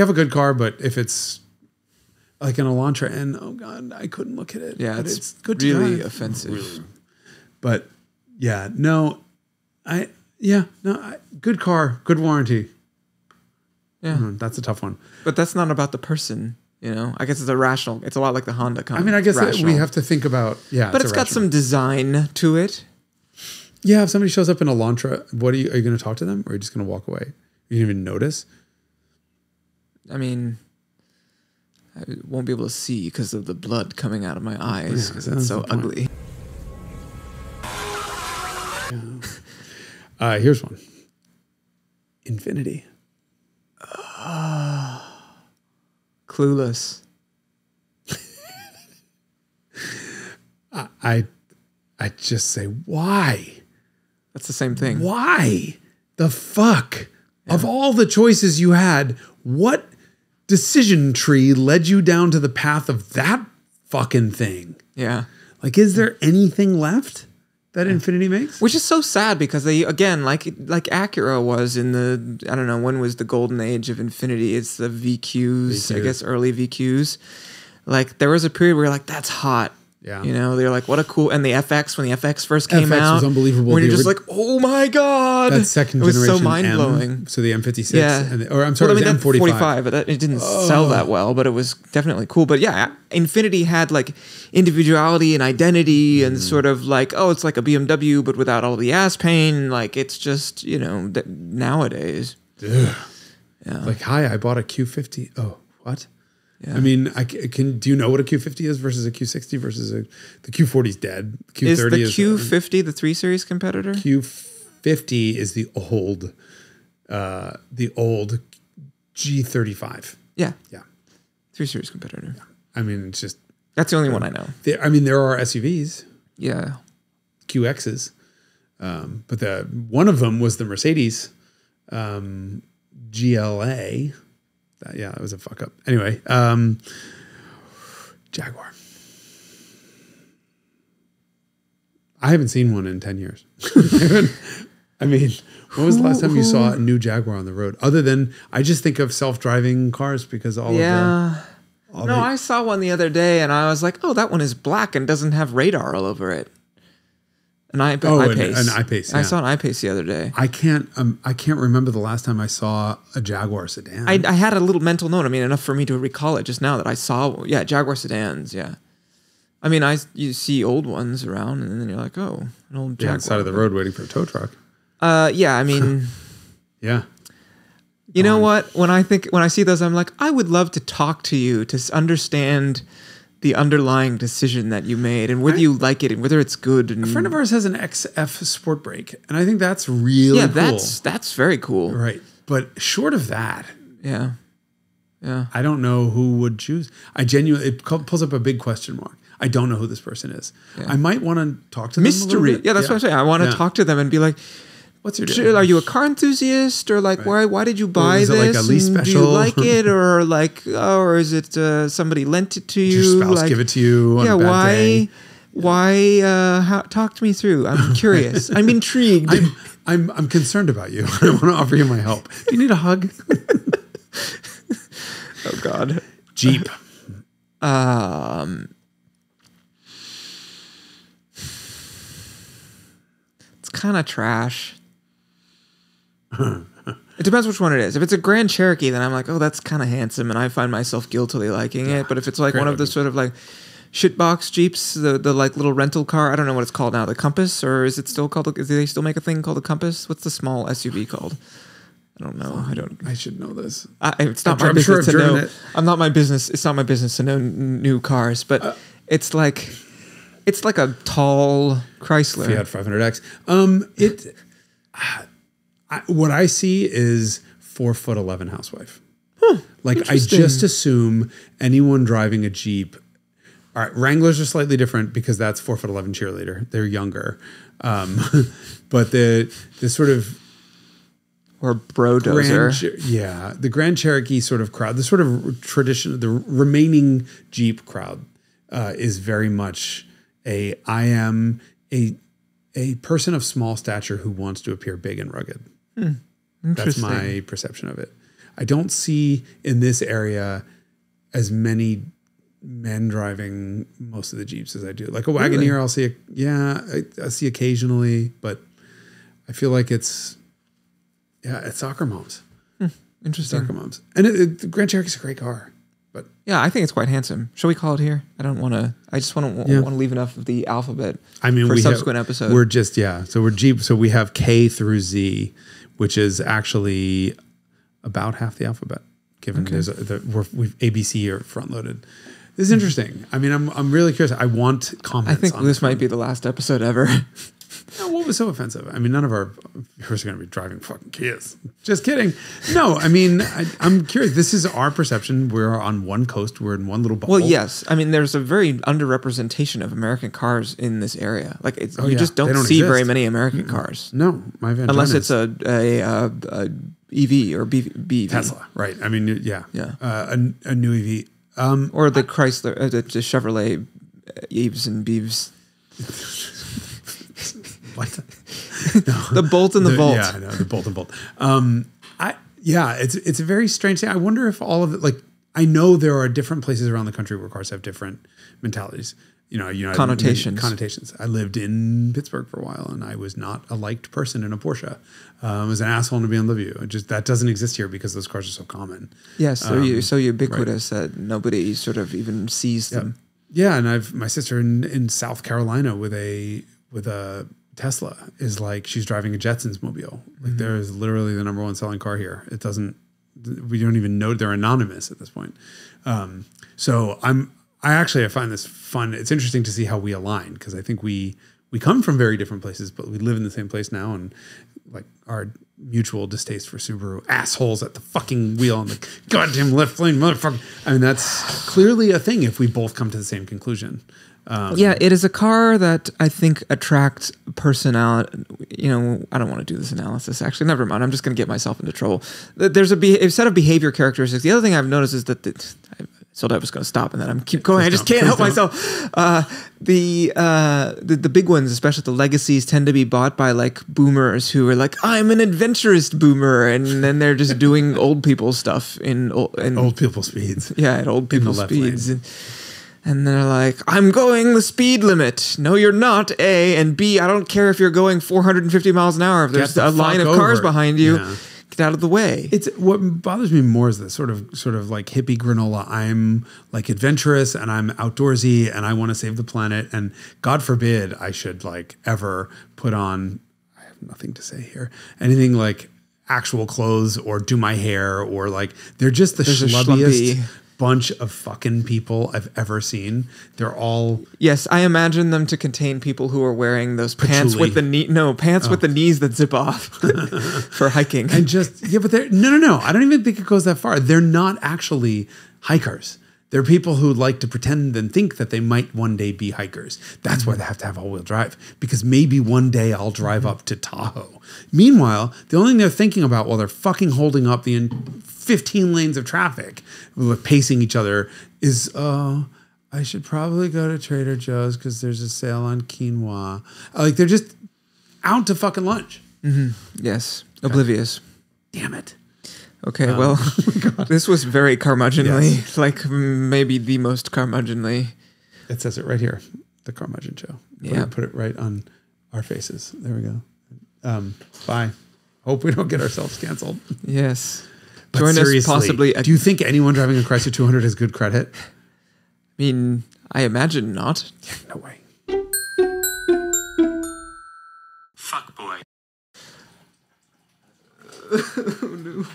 have a good car, but if it's like an Elantra N, oh god, I couldn't look at it. Yeah, but it's good, really to drive. offensive. Really. But yeah, no, good car, good warranty. Yeah, that's a tough one. But that's not about the person, you know. I guess it's irrational. It's a lot like the Honda. I mean, I guess we have to think about but it's got some design to it. Yeah, if somebody shows up in Elantra, are you going to talk to them, or are you just going to walk away? You didn't even notice. I mean, I won't be able to see because of the blood coming out of my eyes because it's so ugly. Yeah. Here's one. Infinity. Clueless. I just say, why? That's the same thing. Why the fuck? Yeah. Of all the choices you had, what decision tree led you down to the path of that fucking thing? Yeah. Like, is there anything left that Infinity makes? Which is so sad because they, again, like Acura was in the, I don't know, when was the golden age of Infinity? It's the VQs, I guess early VQs. Like there was a period where you're like, that's hot. Yeah. You know, they're like, what a cool, and the FX, when the FX first came FX out. was unbelievable. When you're The just like, oh my God. That second it was generation so mind-blowing. M, so the M56. Yeah. Or I'm sorry, well, I mean, the M45. 45, but it didn't sell that well, but it was definitely cool. But yeah, Infiniti had like individuality and identity and sort of like, oh, it's like a BMW, but without all the ass pain. Like, it's just, you know, nowadays. Ugh. Yeah. Like, hi, I bought a Q50. Oh, what? Yeah. I mean, do you know what a Q50 is versus a Q60 versus the Q40 is dead. The Is Q30 the Q50 the 3 Series competitor? Q50 is the old G35. Yeah. Yeah. 3 Series competitor. I mean, it's just, That's the only one I know. there are SUVs, Yeah. QXs, but one of them was the Mercedes GLA. That was a fuck up. Anyway, Jaguar. I haven't seen one in 10 years. I mean, when was the last time you saw a new Jaguar on the road? Other than, I just think of self-driving cars because I saw one the other day and I was like, oh, that one is black and doesn't have radar all over it. An I-Pace. An I-Pace. Yeah. I saw an I-Pace the other day. I can't remember the last time I saw a Jaguar sedan. I had a little mental note. I mean, enough for me to recall it just now that I saw, Jaguar sedans. Yeah. I mean, you see old ones around and then you're like, oh, an old Jaguar. On the side of the road waiting for a tow truck. Yeah, I mean. Yeah. You know what? When I see those, I'm like, I would love to talk to you to understand the underlying decision that you made and whether you like it and whether it's good. And a friend of ours has an XF Sport Brake, and I think that's really cool. That's very cool. Right. But short of that, yeah. I don't know who would choose. It pulls up a big question mark. I don't know who this person is. Yeah. I might want to talk to them Mystery. a little bit. Yeah, that's what I'm saying. I want to talk to them and be like, what's your deal? Are you a car enthusiast, or like why did you buy this? Like a lease special? Do you like it, or like or is it somebody lent it to you? Did your spouse give it to you? On a bad day? Why? Talk to me through. I'm curious. I'm intrigued. I'm concerned about you. I want to offer you my help. Do you need a hug? Oh God. Jeep. It's kind of trash. It depends which one it is. If it's a Grand Cherokee, then I'm like, oh, that's kind of handsome, and I find myself guiltily liking it. But if it's like one of the sort of like shitbox Jeeps, the like little rental car, I don't know what it's called now, the Compass, or is it still called? Do they still make a thing called the Compass? What's the small SUV called? I don't know. I should know this. It's not my business to know. I'm not my business. It's not my business to know new cars, but it's like a tall Chrysler. Fiat 500X. What I see is 4'11" housewife. Like I just assume anyone driving a Jeep. All right, Wranglers are slightly different because that's 4'11" cheerleader. They're younger, but the sort of or Brodozer. The Grand Cherokee sort of crowd, the sort of tradition, the remaining Jeep crowd is very much I am a person of small stature who wants to appear big and rugged. That's my perception of it. I don't see in this area as many men driving most of the Jeeps as I do. Like a Wagoneer, I'll see. I see occasionally, but I feel like it's soccer moms. Interesting. Soccer moms. And the Grand Cherokee's a great car. But yeah, I think it's quite handsome. Shall we call it here? I don't want to. I just want to leave enough of the alphabet. I mean, for subsequent episodes. We're just So we're Jeep. So we have K through Z, which is actually about half the alphabet. Given we've ABC are front loaded. This is interesting. I mean, I'm really curious. I want comments. I think this might be the last episode ever. No, what was so offensive? I mean, none of our viewers are going to be driving fucking Kias. Just kidding. No, I mean, I'm curious. This is our perception. We're on one coast. We're in one little bubble. Well, yes. I mean, there's a very underrepresentation of American cars in this area. Like, you just don't see very many American cars. No, my van. Unless it's a EV or BEV. Tesla, right? I mean, yeah. A new EV. Or the Chrysler, the Chevrolet Eves and Beeves. What? The Bolt and the Volt. Yeah, I know, the Bolt and Bolt. It's a very strange thing. I wonder if all of it, like, I know there are different places around the country where cars have different mentalities. connotations. I lived in Pittsburgh for a while, and I was not a liked person in a Porsche. I was an asshole to be on Liviu. That doesn't exist here because those cars are so common. Yes, they're so ubiquitous that nobody sort of even sees them. Yeah, and my sister in South Carolina with a Tesla is like she's driving a Jetsons mobile. Like there is literally the number one selling car here. We don't even know they're anonymous at this point. So I find this fun. It's interesting to see how we align because I think we come from very different places, but we live in the same place now, and like our mutual distaste for Subaru assholes at the fucking wheel on the goddamn left lane, motherfucker. I mean, that's clearly a thing if we both come to the same conclusion. Yeah, it is a car that I think attracts personality. I don't want to do this analysis. Actually, never mind. I'm just going to get myself into trouble. There's a set of behavior characteristics. The other thing I've noticed is that I thought I was going to stop, and then I'm keep going. I just can't help myself. The big ones, especially the legacies, tend to be bought by like boomers who are like, I'm an adventurist boomer, and then they're just doing old people stuff in old people speeds. Yeah, at old people speeds. And they're like, I'm going the speed limit. No, you're not, A. And B, I don't care if you're going 450 miles an hour. If there's a line of cars behind you, get out of the way. It's what bothers me more is the sort of like hippie granola. I'm like adventurous and I'm outdoorsy and I want to save the planet. And God forbid I should like ever put on, I have nothing to say here, anything like actual clothes or do my hair or like, they're just the schlubbiest bunch of fucking people I've ever seen. They're all yes. I imagine them to contain people who are wearing those pants with the with the knees that zip off for hiking. And but they're no. I don't even think it goes that far. They're not actually hikers. They're people who like to pretend and think that they might one day be hikers. That's why they have to have all-wheel drive, because maybe one day I'll drive up to Tahoe. Meanwhile, the only thing they're thinking about while they're fucking holding up the 15 lanes of traffic, pacing each other, is, I should probably go to Trader Joe's because there's a sale on quinoa. Like, they're just out to fucking lunch. Mm-hmm. Yes. Oblivious. Damn it. Okay, well, this was very curmudgeonly, like maybe the most curmudgeonly. It says it right here, the Curmudgeon Show. Yeah. Put it right on our faces. There we go. Bye. Hope we don't get ourselves canceled. Yes. But join seriously, us possibly. Do you think anyone driving a Chrysler 200 has good credit? I mean, I imagine not. No way. Fuck boy. Oh, no.